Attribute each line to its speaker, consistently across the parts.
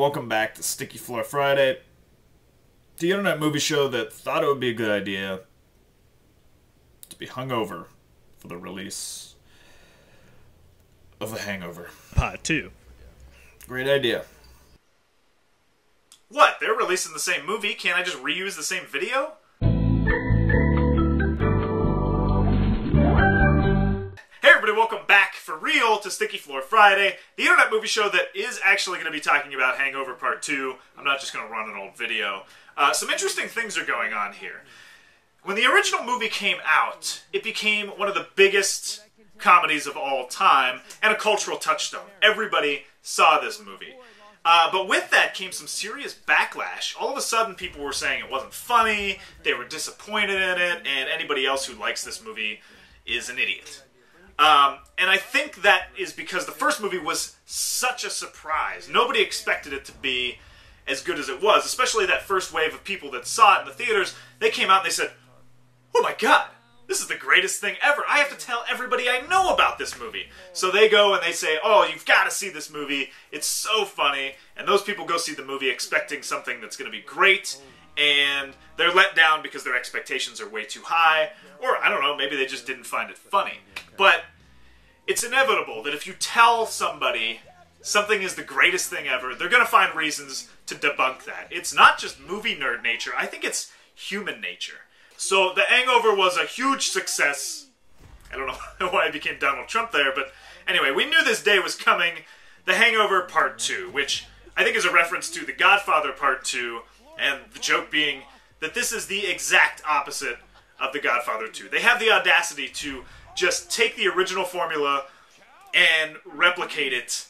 Speaker 1: welcome back to Sticky Floor Friday, the internet movie show that thought it would be a good idea to be hungover for the release of The Hangover
Speaker 2: Part II.
Speaker 1: Great idea.
Speaker 3: What? They're releasing the same movie? Can't I just reuse the same video? Hey everybody, welcome back for real to Sticky Floor Friday, the internet movie show that is actually going to be talking about Hangover Part II. I'm not just going to run an old video. Some interesting things are going on here. When the original movie came out, it became one of the biggest comedies of all time and a cultural touchstone. Everybody saw this movie. But with that came some serious backlash. All of a sudden people were saying it wasn't funny, they were disappointed in it, and anybody else who likes this movie is an idiot. And I think that is because the first movie was such a surprise. Nobody expected it to be as good as it was, especially that first wave of people that saw it in the theaters. They came out and they said, "Oh my god, this is the greatest thing ever. I have to tell everybody I know about this movie." So they go and they say, "Oh, you've got to see this movie. It's so funny." And those people go see the movie expecting something that's going to be great, and they're let down because their expectations are way too high. Or, I don't know, maybe they just didn't find it funny. But it's inevitable that if you tell somebody something is the greatest thing ever, they're going to find reasons to debunk that. It's not just movie nerd nature. I think it's human nature. So The Hangover was a huge success. I don't know why I became Donald Trump there, but anyway, we knew this day was coming. The Hangover Part II, which I think is a reference to The Godfather Part II, and the joke being that this is the exact opposite of The Godfather 2. They have the audacity to just take the original formula and replicate it,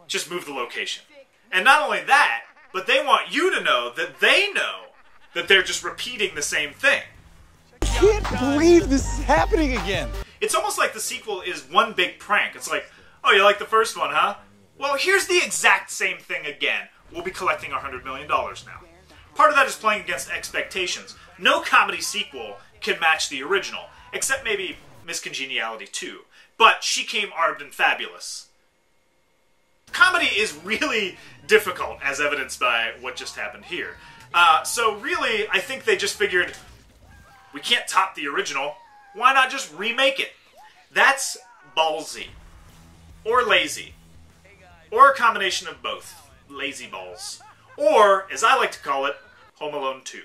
Speaker 3: just move the location. And not only that, but they want you to know that they know that they're just repeating the same thing.
Speaker 4: I can't believe this is happening again.
Speaker 3: It's almost like the sequel is one big prank. It's like, oh, you like the first one, huh? Well, here's the exact same thing again. We'll be collecting our $100 million now. Part of that is playing against expectations. No comedy sequel can match the original, except maybe Miss Congeniality 2. But she came armed and fabulous. Comedy is really difficult, as evidenced by what just happened here. So really, I think they just figured, we can't top the original, why not just remake it? That's ballsy. Or lazy. Or a combination of both. Lazy balls. Or, as I like to call it, Home Alone 2.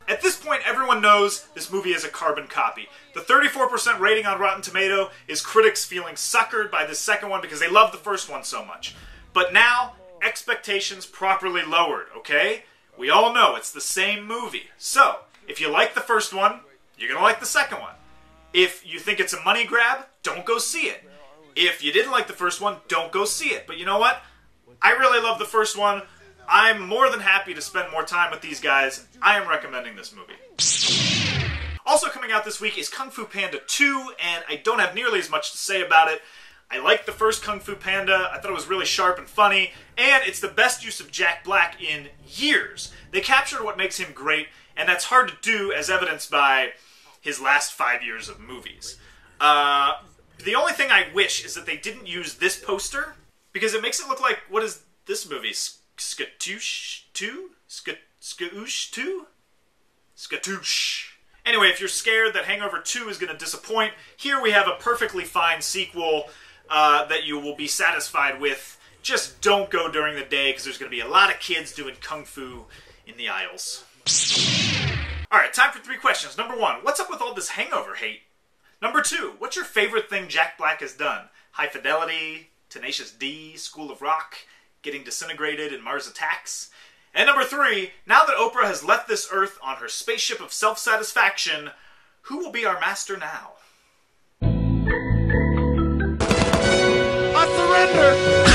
Speaker 3: At this point, everyone knows this movie is a carbon copy. The 34% rating on Rotten Tomato is critics feeling suckered by this second one because they love the first one so much. But now, expectations properly lowered, okay? We all know it's the same movie. So, if you like the first one, you're gonna like the second one. If you think it's a money grab, don't go see it. If you didn't like the first one, don't go see it. But you know what? I really love the first one. I'm more than happy to spend more time with these guys. I am recommending this movie. Also coming out this week is Kung Fu Panda 2, and I don't have nearly as much to say about it. I liked the first Kung Fu Panda. I thought it was really sharp and funny, and it's the best use of Jack Black in years. They captured what makes him great, and that's hard to do, as evidenced by his last 5 years of movies. The only thing I wish is that they didn't use this poster, because it makes it look like, what is this movie? Skatoosh 2? Skatoosh 2? Skatoosh. Anyway, if you're scared that Hangover 2 is going to disappoint, here we have a perfectly fine sequel that you will be satisfied with. Just don't go during the day, because there's going to be a lot of kids doing kung fu in the aisles. Alright, time for 3 questions. Number 1, what's up with all this Hangover hate? Number 2, what's your favorite thing Jack Black has done? High Fidelity, Tenacious D, School of Rock, Getting Disintegrated in Mars Attacks? And number 3, now that Oprah has left this earth on her spaceship of self-satisfaction, who will be our master now?
Speaker 4: I surrender!